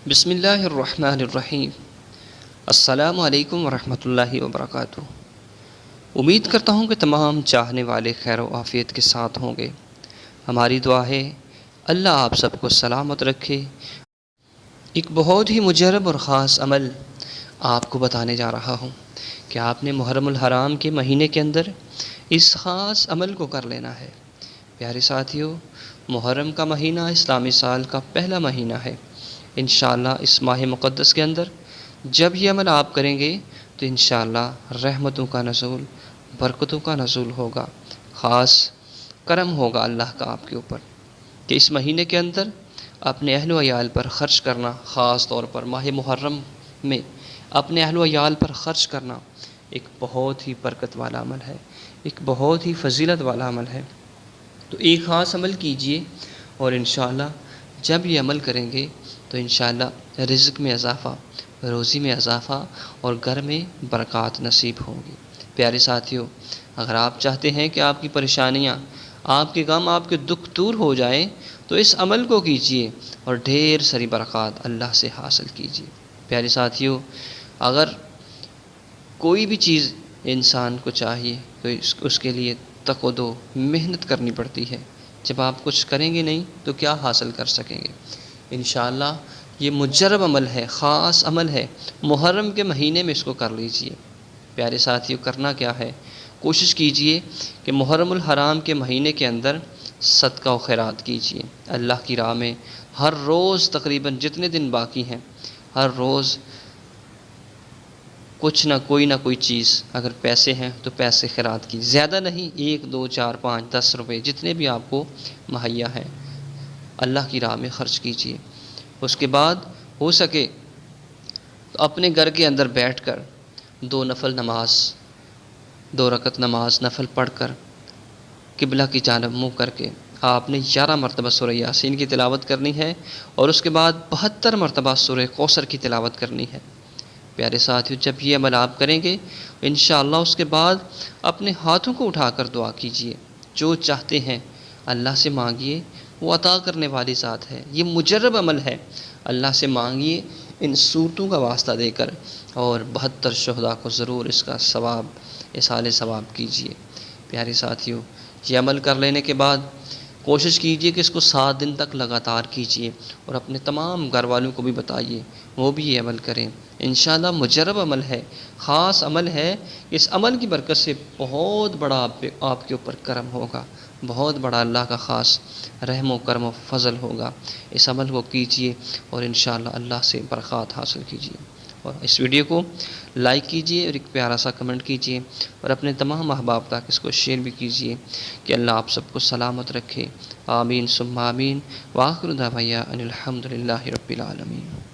بسم اللہ الرحمن الرحیم۔ السلام علیکم ورحمۃ اللہ وبرکاتہ۔ امید کرتا ہوں کہ تمام چاہنے والے خیر و عافیت کے ساتھ ہوں گے۔ ہماری دعا ہے اللہ آپ سب کو سلامت رکھے۔ ایک بہت ہی مجرب اور خاص عمل آپ کو بتانے جا رہا ہوں کہ آپ نے محرم الحرام کے مہینے کے اندر اس خاص عمل کو کر لینا ہے۔ پیارے ساتھیو، محرم کا مہینہ اسلامی سال کا پہلا مہینہ ہے۔ انشاءاللہ اس ماہ مقدس کے اندر جب یہ عمل آپ کریں گے تو انشاءاللہ رحمتوں کا نزول، برکتوں کا نزول ہوگا، خاص کرم ہوگا اللہ کا آپ کے اوپر کہ اس مہینے کے اندر اپنے اہل و عیال پر خرچ کرنا، خاص طور پر ماہ محرم میں اپنے اہل و عیال پر خرچ کرنا ایک بہت ہی برکت والا عمل ہے، ایک بہت ہی فضیلت والا عمل ہے۔ تو ایک خاص عمل کیجئے اور انشاءاللہ جب یہ عمل کریں گے تو انشاءاللہ رزق میں اضافہ، روزی میں اضافہ اور گھر میں برکات نصیب ہوں گی۔ پیارے ساتھیوں، اگر آپ چاہتے ہیں کہ آپ کی پریشانیاں، آپ کے غم، آپ کے دکھ دور ہو جائیں تو اس عمل کو کیجئے اور ڈھیر ساری برکات اللہ سے حاصل کیجئے۔ پیارے ساتھیوں، اگر کوئی بھی چیز انسان کو چاہیے تو اس کے لیے تق و دو محنت کرنی پڑتی ہے۔ جب آپ کچھ کریں گے نہیں تو کیا حاصل کر سکیں گے؟ انشاءاللہ یہ مجرب عمل ہے، خاص عمل ہے، محرم کے مہینے میں اس کو کر لیجئے۔ پیارے ساتھیوں، کرنا کیا ہے؟ کوشش کیجئے کہ محرم الحرام کے مہینے کے اندر صدقہ و خیرات کیجئے۔ اللہ کی راہ میں ہر روز تقریباً جتنے دن باقی ہیں، ہر روز کچھ نہ کوئی چیز، اگر پیسے ہیں تو پیسے خیرات کی، زیادہ نہیں، 1 2 4 5 10 روپے جتنے بھی آپ کو مہیا ہیں اللہ کی راہ میں خرچ کیجئے۔ اس کے بعد ہو سکے تو اپنے گھر کے اندر بیٹھ کر 2 نفل نماز، 2 رکعت نماز نفل پڑھ کر قبلہ کی جانب منہ کر کے آپ نے 11 مرتبہ سورہ یاسین کی تلاوت کرنی ہے اور اس کے بعد 72 مرتبہ سورہ کوثر کی تلاوت کرنی ہے۔ پیارے ساتھیو، جب یہ عمل آپ کریں گے انشاءاللہ اس کے بعد اپنے ہاتھوں کو اٹھا کر دعا کیجئے، جو چاہتے ہیں اللہ سے مانگیے، وہ عطا کرنے والی ذات ہے۔ یہ مجرب عمل ہے، اللہ سے مانگیے ان صورتوں کا واسطہ دے کر، اور 72 شہداء کو ضرور اس کا ثواب، اصال ثواب کیجئے۔ پیارے ساتھیو، یہ عمل کر لینے کے بعد کوشش کیجئے کہ اس کو 7 دن تک لگاتار کیجئے اور اپنے تمام گھر والوں کو بھی بتائیے، وہ بھی یہ عمل کریں۔ انشاءاللہ مجرب عمل ہے، خاص عمل ہے۔ اس عمل کی برکت سے بہت بڑا آپ کے اوپر کرم ہوگا، بہت بڑا اللہ کا خاص رحم و کرم و فضل ہوگا۔ اس عمل کو کیجئے اور انشاءاللہ اللہ سے برکات حاصل کیجئے۔ اور اس ویڈیو کو لائک کیجئے اور ایک پیارا سا کمنٹ کیجئے اور اپنے تمام احباب تک اس کو شیئر بھی کیجئے کہ اللہ آپ سب کو سلامت رکھے۔ آمین ثم آمین۔ وآخر دعوانا ان الحمد للہ رب العالمین۔